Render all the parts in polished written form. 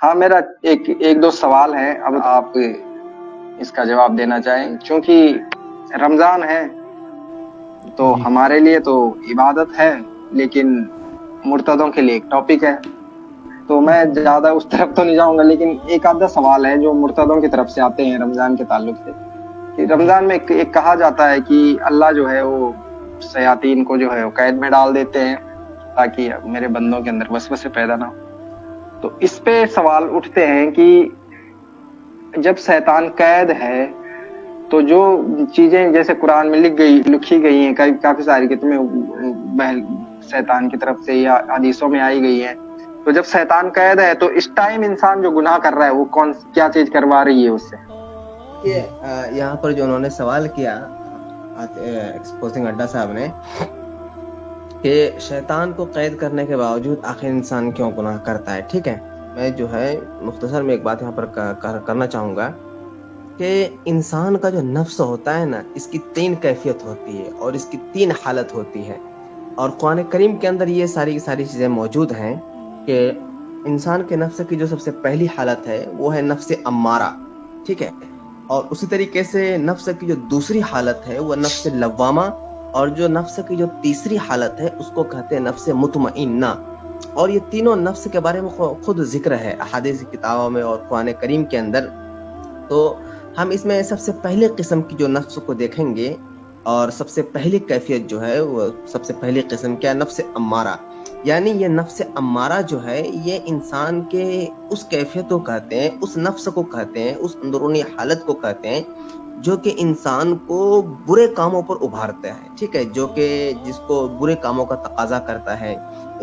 हाँ, मेरा एक एक दो सवाल है, अब आप इसका जवाब देना चाहें। चूंकि रमजान है तो जी। हमारे लिए तो इबादत है, लेकिन मुर्तदों के लिए एक टॉपिक है। तो मैं ज्यादा उस तरफ तो नहीं जाऊंगा, लेकिन एक आधा सवाल है जो मुर्तदों की तरफ से आते हैं रमजान के ताल्लुक से। कि जी। रमजान में एक कहा जाता है कि अल्लाह जो है वो शयातीन को जो है वो कैद में डाल देते हैं, ताकि मेरे बंदों के अंदर वसवसे पैदा ना हो। तो इस पे सवाल उठते हैं कि जब शैतान कैद है तो जो चीजें जैसे कुरान में लिखी गई हैं, काफी सारी कि तुम्हें बहल शैतान की तरफ से या हदीसों में आई गई है। तो जब शैतान कैद है तो इस टाइम इंसान जो गुनाह कर रहा है वो कौन क्या चीज करवा रही है उससे? ये यहाँ पर जो उन्होंने सवाल किया एक्सपोजिंग अड्डा साहब ने, कि शैतान को कैद करने के बावजूद आखिर इंसान क्यों गुनाह करता है। ठीक है, मैं जो है मुख्तसर में एक बात यहाँ पर करना चाहूँगा कि इंसान का जो नफ्स होता है ना, इसकी 3 कैफियत होती है और इसकी 3 हालत होती है। और कुरान करीम के अंदर ये सारी की सारी चीज़ें मौजूद हैं कि इंसान के नफ्स की जो सबसे पहली हालत है वो है नफ्स अम्मारा। ठीक है, और उसी तरीके से नफ्स की जो दूसरी हालत है वो नफ्स लव्वामा, और जो नफ्स की जो तीसरी हालत है उसको कहते हैं नफ्स मुतमइन्ना। और ये तीनों नफ्स के बारे में खुद जिक्र है अहादीस की किताबों में और कुरान करीम के अंदर। तो हम इसमें सबसे पहले किस्म की जो नफ्स को देखेंगे, और सबसे पहली कैफियत जो है वो सबसे पहली किस्म क्या, नफ्स अम्मारा। यानी ये नफ्स अम्मारा जो है ये इंसान के उस कैफियत को कहते हैं, उस नफ्स को कहते हैं, उस अंदरूनी हालत को कहते हैं जो कि इंसान को बुरे कामों पर उभारता है। ठीक है, जो कि जिसको बुरे कामों का तकाजा करता है,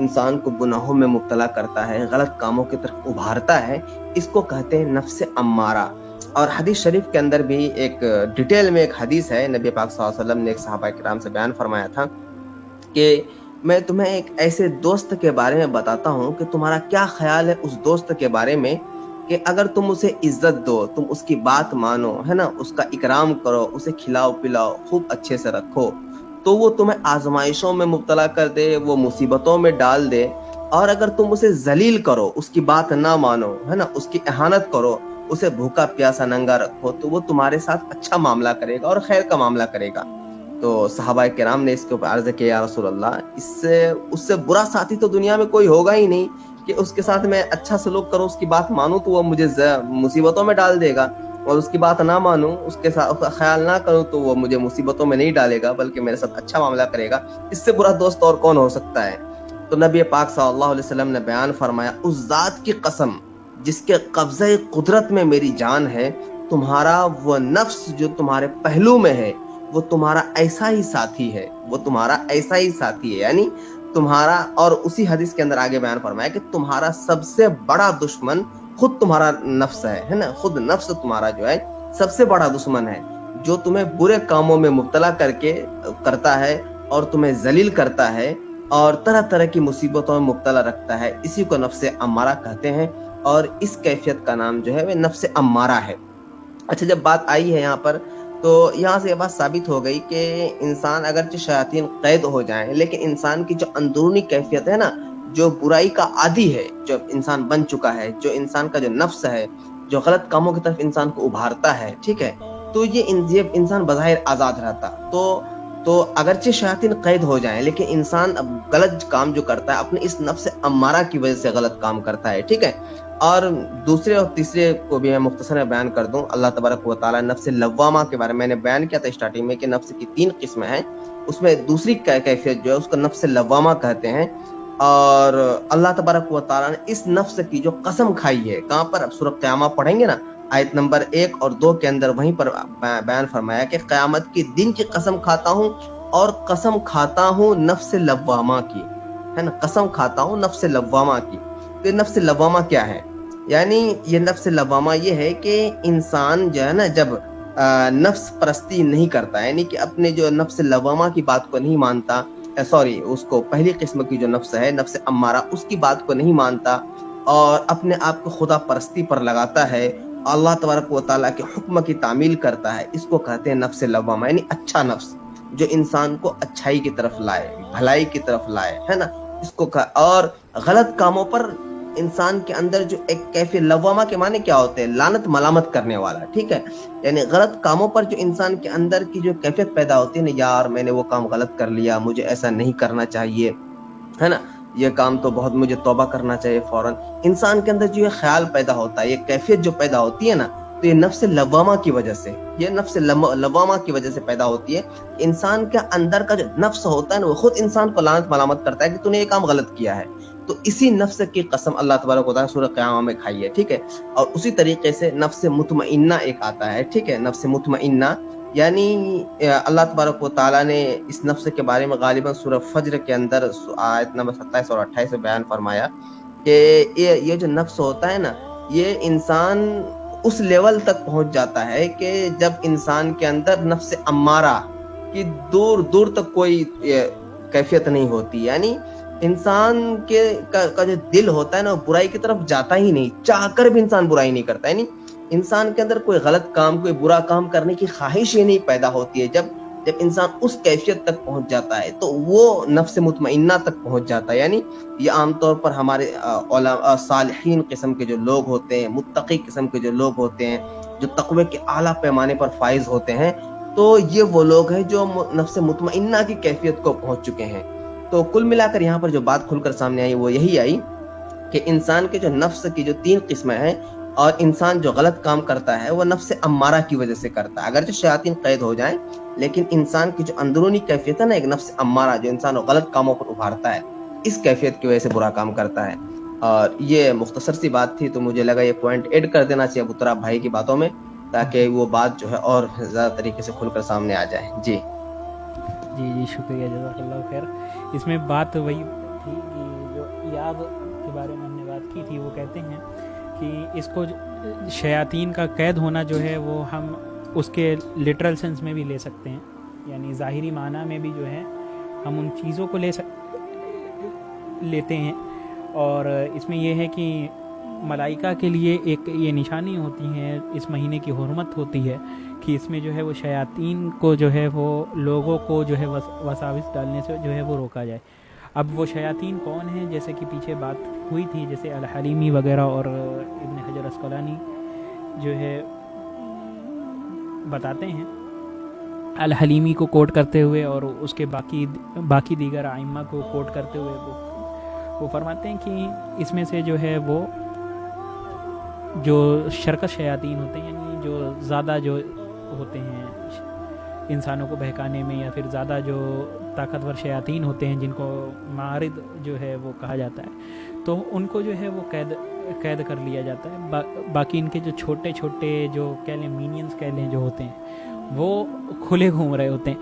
इंसान को गुनाहों में मुब्तला करता है, गलत कामों की तरफ उभारता है, इसको कहते हैं नफ्स अम्मारा। और हदीस शरीफ के अंदर भी एक डिटेल में एक हदीस है, नबी पाक सल्लल्लाहु अलैहि वसल्लम ने एक सहाबा किराम से बयान फरमाया था कि मैं तुम्हें एक ऐसे दोस्त के बारे में बताता हूँ कि तुम्हारा क्या ख्याल है उस दोस्त के बारे में, कि अगर तुम उसे इज्जत दो, तुम उसकी बात मानो, है ना, उसका इकराम करो, उसे खिलाओ पिलाओ, खूब अच्छे से रखो, तो वो तुम्हें आजमाइशों में मुब्तला कर दे, वो मुसीबतों में डाल दे। और अगर तुम उसे जलील करो, उसकी बात ना मानो, है ना, उसकी एहानत करो, उसे भूखा प्यासा नंगा रखो, तो वो तुम्हारे साथ अच्छा मामला करेगा और खैर का मामला करेगा। तो सहाबा किराम ने इसके ऊपर अर्ज किया, या रसूल अल्लाह, इससे उससे बुरा साथी तो दुनिया में कोई होगा ही नहीं कि उसके साथ मैं अच्छा सलूक करूं, उसकी बात मानूं तो वो मुझे मुसीबतों में डाल देगा, और उसकी बात ना मानूं, उसके साथ उसका ख्याल ना करूं तो वो मुझे मुसीबतों में नहीं डालेगा बल्कि मेरे साथ अच्छा मामला करेगा। इससे बुरा दोस्त और कौन हो सकता है। तो नबी पाक सल्लल्लाहु अलैहि वसल्लम ने बयान फरमाया, उस जात की कसम जिसके कब्ज़े कुदरत में मेरी जान है, तुम्हारा वो नफ्स जो तुम्हारे पहलू में है वो तुम्हारा ऐसा ही साथी है, वो तुम्हारा ऐसा ही साथी है। यानी तुम्हारा, और उसी हदीस के अंदर आगे बयान फरमाया कि तुम्हारा सबसे बड़ा दुश्मन खुद तुम्हारा नफ्स है ना, खुद नफ्स तुम्हारा जो है सबसे बड़ा दुश्मन है, जो तुम्हें बुरे कामों में मुब्तला करके करता है और तुम्हें जलील करता है और तरह तरह की मुसीबतों में मुब्तला रखता है। इसी को नफ्स अम्मारा कहते हैं, और इस कैफियत का नाम जो है वह नफ्स अम्मारा है। अच्छा, जब बात आई है यहाँ पर, तो यहाँ से ये बात साबित हो गई कि इंसान अगरचे शयातीन कैद हो जाएं, लेकिन इंसान की जो अंदरूनी कैफियत है ना, जो बुराई का आदी है, जो इंसान बन चुका है, जो इंसान का जो नफ्स है, जो गलत कामों की तरफ इंसान को उभारता है, ठीक है, तो ये इंसान बज़ाहिर आज़ाद रहता। तो अगरचे शयातीन कैद हो जाएं, लेकिन इंसान अब गलत काम जो करता है अपने इस नफ्स अम्मारा की वजह से गलत काम करता है। ठीक है, और दूसरे और तीसरे को भी मैं मुख्तसर में बयान कर दूं। अल्लाह तबारक व तआला नफ्स लव्वामा के बारे में मैंने बयान किया था स्टार्टिंग में कि नफ्स की 3 किस्में हैं, उसमें दूसरी कैफियत जो है उसको नफ्स लव्वामा कहते हैं। और अल्लाह तबारक व तआला ने इस नफ्स की जो कसम खाई है, कहाँ पर, अब सूरह क़यामा पढ़ेंगे ना, आयत नंबर 1 और 2 के अंदर वहीं पर बयान फरमाया कि क़यामत के दिन की कसम खाता हूँ, और कसम खाता हूँ नफ्स लव्वामा की, है ना, कसम खाता हूँ नफ्स लव्वामा की। तो नफ्स लव्वामा क्या है? यानी ये नफ्स लव्वामा ये है कि इंसान जो है ना, जब नफ्स परस्ती नहीं करता, यानी कि अपने जो नफ्स लव्वामा की बात को नहीं मानता, सॉरी, उसको पहली किस्म की जो नफ्स है नफ्स अम्मारा, उसकी बात को नहीं मानता और अपने आप को खुदा परस्ती पर लगाता है, अल्लाह तबारक व तआला के हुक्म की तामील करता है, इसको कहते हैं नफ्स लव्वामा। यानी अच्छा नफ्स जो इंसान को अच्छाई की तरफ लाए, भलाई की तरफ लाए, है ना, इसको और गलत कामों पर انسان کے اندر جو ایک کیفیت، لواما کے معنی کیا ہوتے ہیں؟ لعنت ملامت کرنے والا، ٹھیک ہے، یعنی غلط کاموں پر جو انسان کے اندر کی جو کیفیت پیدا ہوتی ہے نا، یار میں نے وہ کام غلط کر لیا، مجھے ایسا نہیں کرنا چاہیے، ہے نا، یہ کام تو بہت مجھے توبہ کرنا چاہیے فوراً، انسان کے اندر جو یہ خیال پیدا ہوتا ہے، یہ کیفیت جو پیدا ہوتی ہے نا، تو یہ نفس لوامہ کی وجہ سے، یہ نفس لوامہ کی وجہ سے پیدا ہوتی ہے۔ انسان کے اندر کا جو نفس ہوتا ہے نا، وہ خود انسان کو لعنت ملامت کرتا ہے کہ تو نے یہ کام غلط کیا ہے، تو اسی نفس کی قسم اللہ تبارک و تعالیٰ سورہ قیامہ میں کھائی ہے، ٹھیک ہے۔ اور اسی طریقے سے نفس مطمئنہ ایک آتا ہے، ٹھیک ہے، نفس مطمئنہ، یعنی اللہ تبارک و تعالیٰ نے اس نفس کے بارے میں غالباً سورہ فجر کے اندر آیت نمبر 27 اور 28 میں بیان فرمایا کہ یہ جو نفس ہوتا ہے نا، یہ انسان اس لیول تک پہنچ جاتا ہے کہ جب انسان کے اندر نفس امارہ کی دور دور تک کوئی کیفیت نہیں ہوتی، یعنی انسان کا جو دل ہوتا ہے نا، وہ برائی کی طرف جاتا ہی نہیں، چاہ کر بھی انسان برائی نہیں کرتا، یعنی انسان کے اندر کوئی غلط کام، کوئی برا کام کرنے کی خواہش ہی نہیں پیدا ہوتی ہے۔ جب انسان اس کیفیت تک پہنچ جاتا ہے تو وہ نفس مطمئنہ تک پہنچ جاتا ہے، یعنی یہ عام طور پر ہمارے صالحین قسم کے جو لوگ ہوتے ہیں، متقی قسم کے جو لوگ ہوتے ہیں، جو تقوی کے اعلیٰ پیمانے پر فائز ہوتے ہیں، تو یہ وہ لوگ ہیں جو نفس مطمئنہ کی کیفیت کو پہنچ چکے ہیں۔ تو کل ملا کر یہاں پر جو بات کھل کر سامنے آئی وہ یہی آئی کہ انسان کے جو نفس کی جو 3 قسمیں ہیں، اور انسان جو غلط کام کرتا ہے وہ نفس امارہ کی وجہ سے کرتا ہے، اگرچہ شیاطین قید ہو جائیں لیکن انسان کی جو اندرونی کیفیت ہے نا، ایک نفس امارہ جو انسان کو غلط کاموں پر ابھارتا ہے، اس کیفیت کی وجہ سے برا کام کرتا ہے۔ اور یہ مختصر سی بات تھی، تو مجھے لگا یہ پوائنٹ ایڈ کر دینا چاہیے ابو تراب بھائی کی باتوں میں، تاکہ وہ بات جو ہے اور زیادہ طریقے سے کھل کر سامنے آ جائے۔ جی جی شکریہ، جزاک اللہ خیر۔ اس میں بات وہی تھی کہ جو ایاب کے بارے میں ہم نے بات کی تھی، وہ کہتے ہیں کہ اس کو شیاطین کا قید ہونا جو ہے وہ ہم اس کے لٹرل سینس میں بھی لے سکتے ہیں، یعنی ظاہری معنی میں بھی جو ہے ہم ان چیزوں کو لیتے ہیں، اور اس میں یہ ہے کہ ملائکہ کے لیے ایک یہ نشانی ہوتی ہے، اس مہینے کی حرمت ہوتی ہے کہ اس میں جو ہے وہ شیاطین کو جو ہے وہ لوگوں کو جو ہے وساوس ڈالنے سے جو ہے وہ روکا جائے۔ اب وہ شیاطین کون ہیں؟ جیسے کہ پیچھے بات ہوئی تھی، جیسے الحلیمی وغیرہ اور ابن حجر اسقلانی جو ہے بتاتے ہیں، الحلیمی کو کوٹ کرتے ہوئے اور اس کے باقی دیگر ائمہ کو کوٹ کرتے ہوئے وہ فرماتے ہیں کہ اس میں سے جو ہے وہ جو شرکت شیاطین ہوتے ہیں، یعنی جو زیادہ جو ہوتے ہیں انسانوں کو بہکانے میں، یا پھر زیادہ جو طاقتور شیاطین ہوتے ہیں جن کو معارض جو ہے وہ کہا جاتا ہے، تو ان کو جو ہے وہ قید کر لیا جاتا ہے۔ باقی ان کے جو چھوٹے چھوٹے جو کہہ لیں مینینز کہہ لیں جو ہوتے ہیں، وہ کھلے گھوم رہے ہوتے ہیں۔